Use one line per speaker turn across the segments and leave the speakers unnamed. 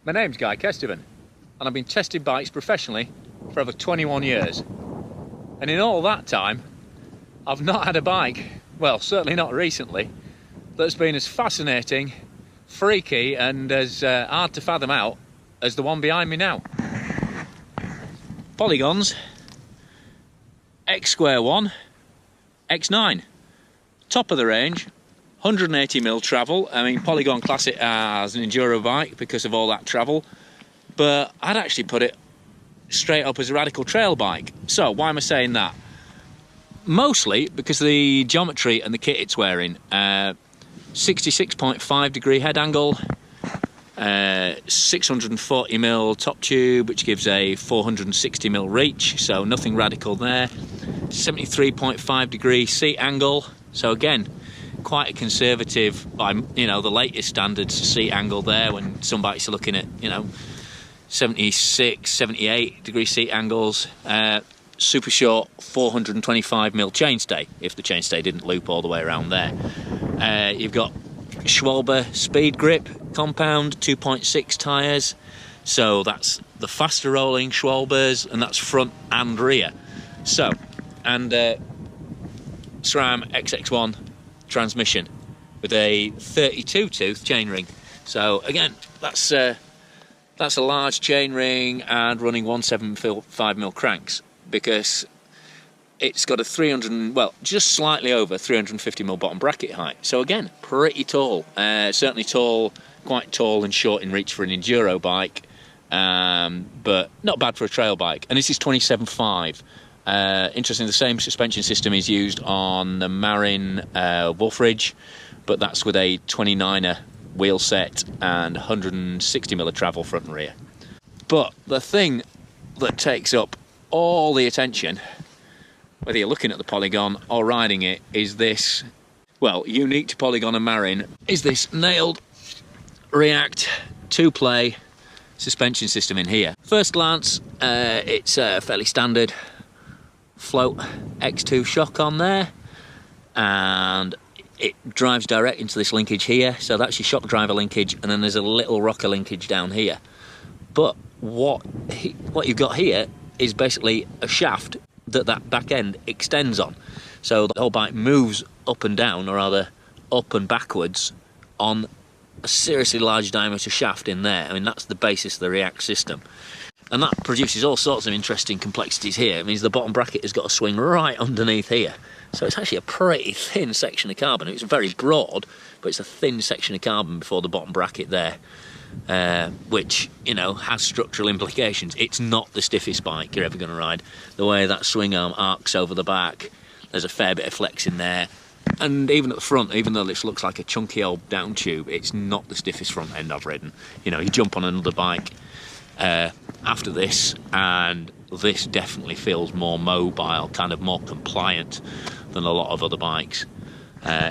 My name's GuyKesTV, and I've been testing bikes professionally for over 21 years. And in all that time, I've not had a bike, well, certainly not recently, that's been as fascinating, freaky, and as hard to fathom out as the one behind me now. Polygon's Xsquare One X9, top of the range, 180mm travel. I mean, Polygon class it as an enduro bike because of all that travel, but I'd actually put it straight up as a radical trail bike. So why am I saying that? Mostly because of the geometry and the kit it's wearing. 66.5 degree head angle, 640mm top tube, which gives a 460mm reach, so nothing radical there. 73.5 degree seat angle, so again, quite a conservative, by the latest standards, seat angle there, when some bikes are looking at 76, 78 degree seat angles. Super short 425mm chainstay, if the chainstay didn't loop all the way around there. You've got Schwalbe speed grip compound, 2.6 tyres, so that's the faster rolling Schwalbes, and that's front and rear. So, and SRAM XX1 transmission with a 32 tooth chainring. So again, that's a large chainring and running 175mm cranks, because it's got a just slightly over 350mm bottom bracket height. So again, pretty tall. Certainly tall, quite tall and short in reach for an enduro bike, but not bad for a trail bike. And this is 27.5. Interesting, the same suspension system is used on the Marin Wolf Ridge, but that's with a 29er wheel set and 160mm travel front and rear. But the thing that takes up all the attention, whether you're looking at the Polygon or riding it, is this, well, unique to Polygon and Marin, is this nailed React 2-play suspension system in here. First glance, it's fairly standard float X2 shock on there, and it drives direct into this linkage here, so that's your shock driver linkage, and then there's a little rocker linkage down here. But what you've got here is basically a shaft that back end extends on, so the whole bike moves up and down, or rather up and backwards, on a seriously large diameter shaft in there. I mean, that's the basis of the React system. And that produces all sorts of interesting complexities here. It means the bottom bracket has got to swing right underneath here. So it's actually a pretty thin section of carbon. It's very broad, but it's a thin section of carbon before the bottom bracket there, which, has structural implications. It's not the stiffest bike you're ever going to ride. The way that swing arm arcs over the back, there's a fair bit of flex in there. And even at the front, even though this looks like a chunky old down tube, it's not the stiffest front end I've ridden. You jump on another bike after this, and this definitely feels more mobile, kind of more compliant than a lot of other bikes.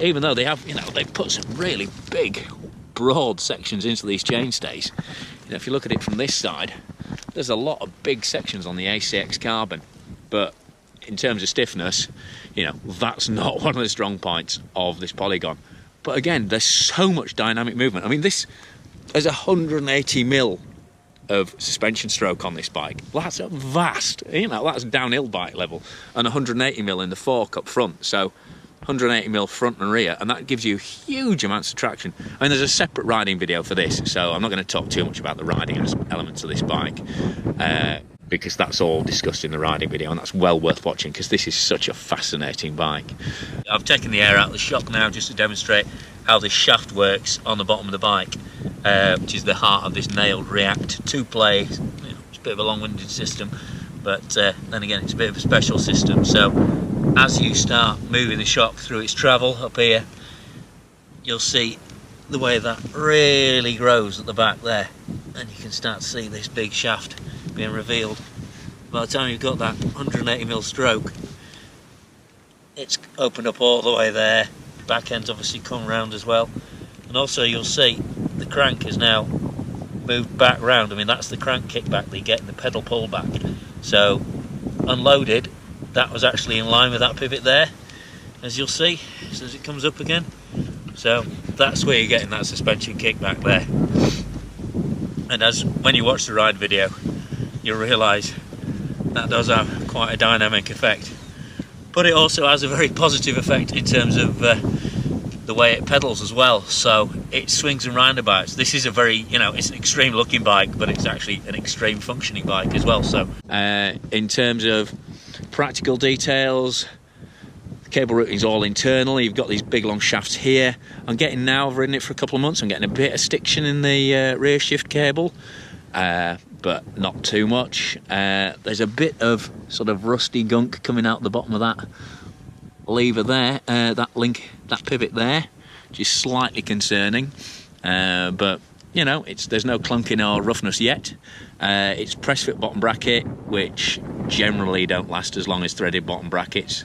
Even though they have, they've put some really big, broad sections into these chainstays. If you look at it from this side, there's a lot of big sections on the ACX carbon, but in terms of stiffness, that's not one of the strong points of this Polygon. But again, there's so much dynamic movement. I mean, this is 180mm of suspension stroke on this bike. That's a vast, that's downhill bike level, and 180mm in the fork up front, so 180mm front and rear, and that gives you huge amounts of traction. I mean, there's a separate riding video for this, so I'm not going to talk too much about the riding elements of this bike, because that's all discussed in the riding video, and that's well worth watching, because this is such a fascinating bike. I've taken the air out of the shock now just to demonstrate how this shaft works on the bottom of the bike, which is the heart of this nailed React 2-play. It's a bit of a long-winded system, but then again, it's a bit of a special system. So as you start moving the shock through its travel up here, you'll see the way that really grows at the back there, and you can start to see this big shaft being revealed. By the time you've got that 180mm stroke, it's opened up all the way there. Back end's obviously come round as well, and also you'll see the crank is now moved back round. I mean, that's the crank kickback that you get in the pedal pull back. So unloaded, that was actually in line with that pivot there, as you'll see as it comes up again. So that's where you're getting that suspension kickback there. And when you watch the ride video, you'll realise that does have quite a dynamic effect. But it also has a very positive effect in terms of the way it pedals as well. So it swings and roundabouts. This is a very, it's an extreme looking bike, but it's actually an extreme functioning bike as well. So in terms of practical details, the cable routing is all internal. You've got these big long shafts here. I've ridden it for a couple of months. I'm getting a bit of stiction in the rear shift cable, but not too much. There's a bit of sort of rusty gunk coming out the bottom of that lever there, that pivot there, which is slightly concerning. But there's no clunking or roughness yet. It's press fit bottom bracket, which generally don't last as long as threaded bottom brackets.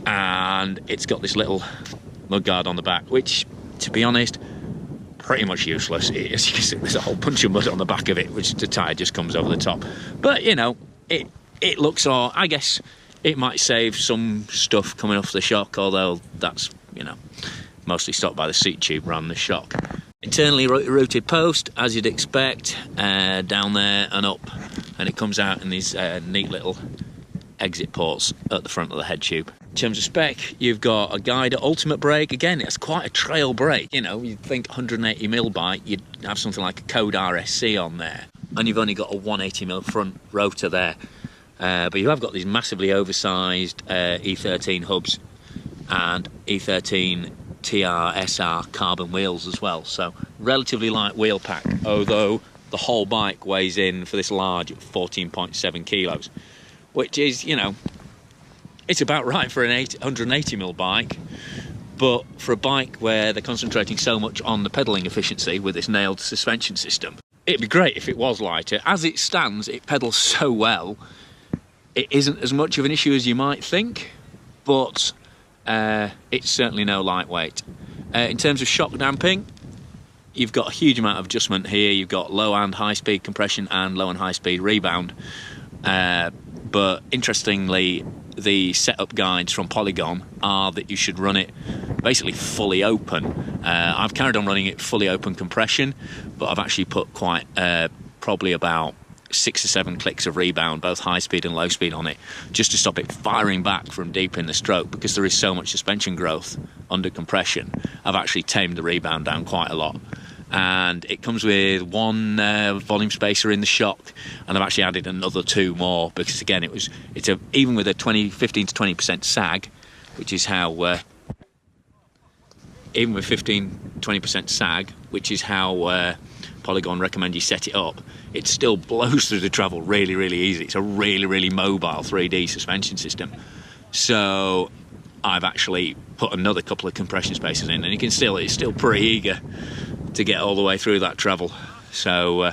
And it's got this little mudguard on the back, which, to be honest, pretty much useless. As you can see, there's a whole bunch of mud on the back of it, which the tyre just comes over the top. But it looks all. I guess it might save some stuff coming off the shock, although that's mostly stopped by the seat tube rather than the shock. Internally routed post, as you'd expect, down there and up, and it comes out in these neat little exit ports at the front of the head tube. In terms of spec, you've got a Guide ultimate brake. Again, it's quite a trail brake. You'd think 180mm bike, you'd have something like a Code RSC on there, and you've only got a 180mm front rotor there. But you have got these massively oversized E13 hubs and E13 TR/SR carbon wheels as well. So relatively light wheel pack, although the whole bike weighs in for this large 14.7 kilos, which is, it's about right for an 180mm bike. But for a bike where they're concentrating so much on the pedalling efficiency with this nailed suspension system, it'd be great if it was lighter. As it stands, it pedals so well, it isn't as much of an issue as you might think, but it's certainly no lightweight. In terms of shock damping, you've got a huge amount of adjustment here. You've got low and high speed compression and low and high speed rebound. But interestingly, the setup guides from Polygon are that you should run it basically fully open. I've carried on running it fully open compression, but I've actually put quite probably about 6 or 7 clicks of rebound, both high speed and low speed on it, just to stop it firing back from deep in the stroke, because there is so much suspension growth under compression. I've actually tamed the rebound down quite a lot. And it comes with one volume spacer in the shock, and I've actually added another 2 more, because again even with a 15 to 20% sag, which is how even with 15-20% sag, which is how Polygon recommend you set it up, it still blows through the travel really, really easy. It's a really, really mobile 3D suspension system. So I've actually put another couple of compression spacers in, and it's still pretty eager to get all the way through that travel. So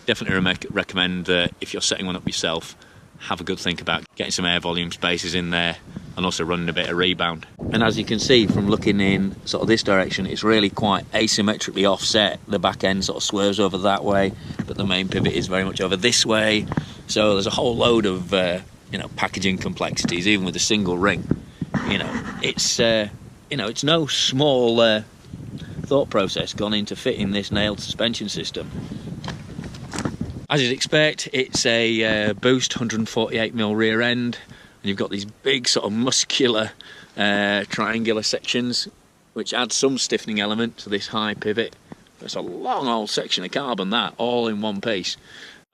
definitely recommend if you're setting one up yourself, have a good think about getting some air volume spacers in there and also running a bit of rebound. And as you can see from looking in sort of this direction, it's really quite asymmetrically offset. The back end sort of swerves over that way, but the main pivot is very much over this way. So there's a whole load of packaging complexities, even with a single ring. It's no small thought process gone into fitting this nailed suspension system. As you'd expect, it's a Boost 148mm rear end, and you've got these big sort of muscular triangular sections, which add some stiffening element to this high pivot. It's a long old section of carbon, that, all in one piece.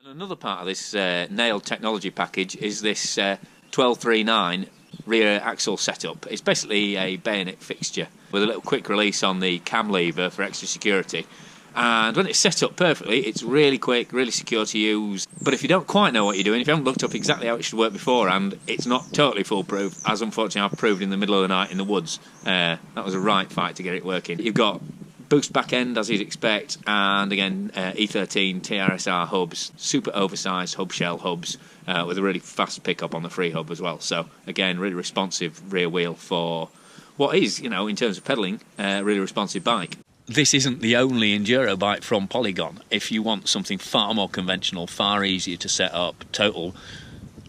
And another part of this nailed technology package is this 1239 rear axle setup. It's basically a bayonet fixture with a little quick release on the cam lever for extra security. And when it's set up perfectly, it's really quick, really secure to use. But if you don't quite know what you're doing, if you haven't looked up exactly how it should work beforehand, it's not totally foolproof, as unfortunately I've proved in the middle of the night in the woods. That was a right fight to get it working. You've got boost back end, as you'd expect, and again, E13 TR/SR hubs, super oversized hub shell hubs, with a really fast pickup on the free hub as well. So again, really responsive rear wheel for what is, in terms of pedalling, a really responsive bike. This isn't the only enduro bike from Polygon. If you want something far more conventional, far easier to set up, total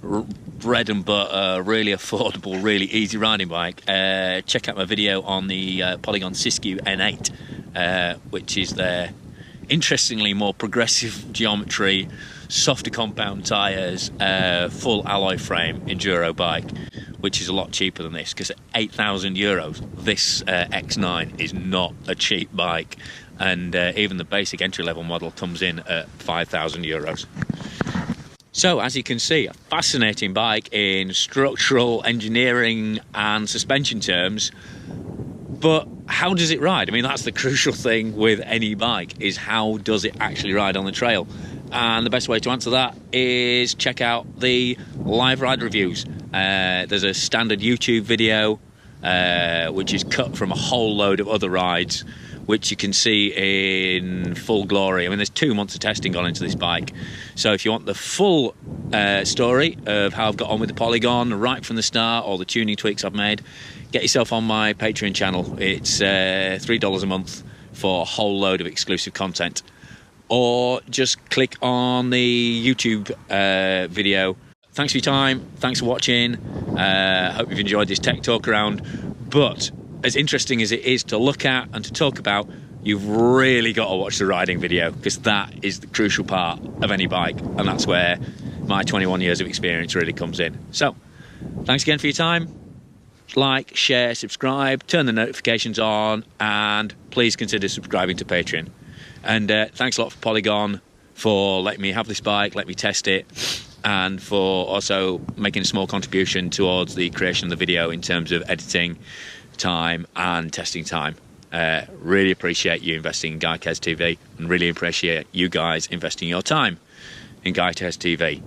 bread and butter, really affordable, really easy riding bike, check out my video on the Polygon Xsquare N8, which is their interestingly more progressive geometry, softer compound tyres, full alloy frame enduro bike, which is a lot cheaper than this, because at €8,000 this X9 is not a cheap bike, and even the basic entry-level model comes in at €5,000. So as you can see, a fascinating bike in structural, engineering and suspension terms, but how does it ride? I mean, that's the crucial thing with any bike, is how does it actually ride on the trail? And the best way to answer that is check out the live ride reviews. There's a standard YouTube video which is cut from a whole load of other rides, which you can see in full glory. I mean, there's 2 months of testing gone into this bike. So if you want the full story of how I've got on with the Polygon right from the start, all the tuning tweaks I've made, get yourself on my Patreon channel. It's $3 a month for a whole load of exclusive content. Or just click on the YouTube video. Thanks for your time. Thanks for watching. Hope you've enjoyed this tech talk around. But as interesting as it is to look at and to talk about, you've really got to watch the riding video, because that is the crucial part of any bike, and that's where my 21 years of experience really comes in. So, thanks again for your time. Like, share, subscribe, turn the notifications on, and please consider subscribing to Patreon. And thanks a lot for Polygon for letting me have this bike, let me test it, and for also making a small contribution towards the creation of the video in terms of editing time and testing time. Really appreciate you investing in GuyKesTV, and really appreciate you guys investing your time in GuyKesTV.